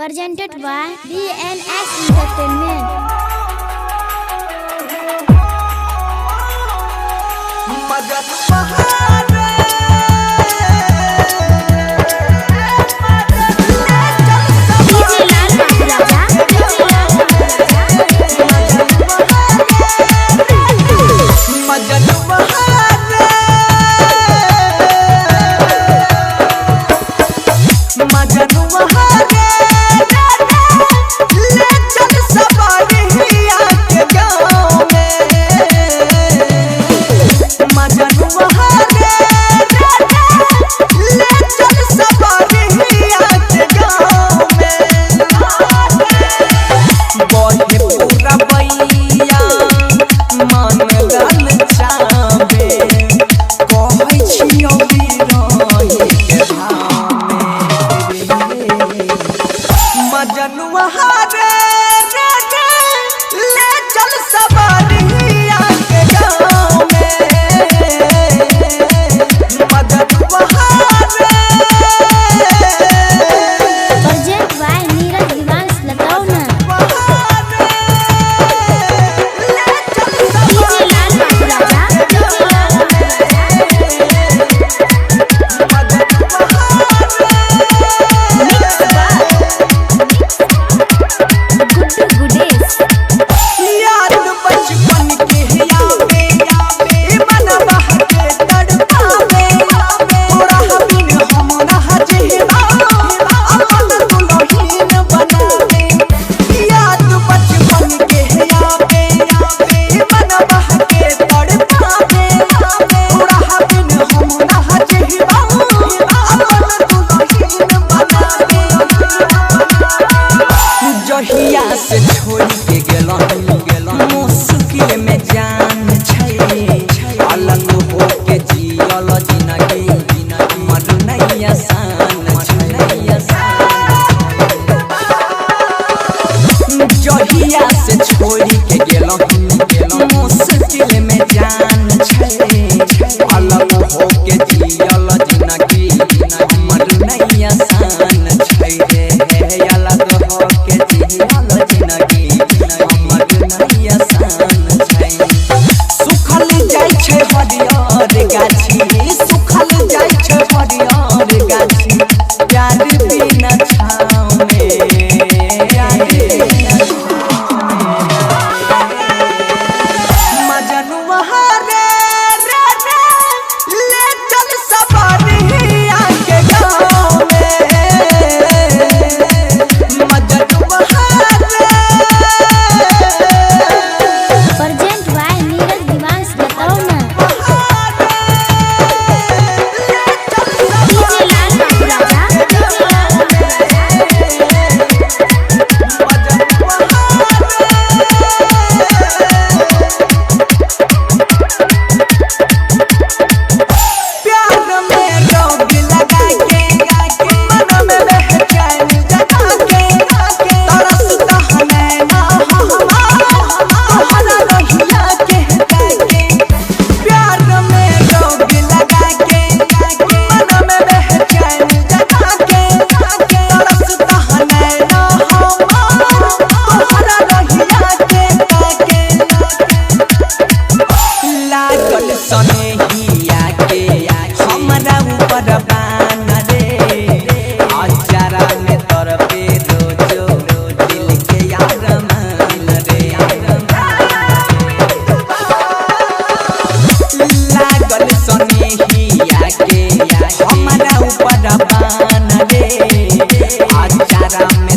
presented by DNS Entertainment. से छोड़ के गेला मुश्किल में जान छै अलग हो के जियल जिंदगी मर नहीं आसान जहिया से छोड़ के गेला मुश्किल में जान छै अलग हो के जियल जिंदगी मर नहीं आसान छै रे अलग हो के जियल सुखल जाय छै हरियर गाछी सुखल जाय छै हरियर गाछी प्यार बिना छाव में मजनुआ रे ले चल सवारिया के गाँव में मजनुआ हमारा ऊपर बान रे आचारा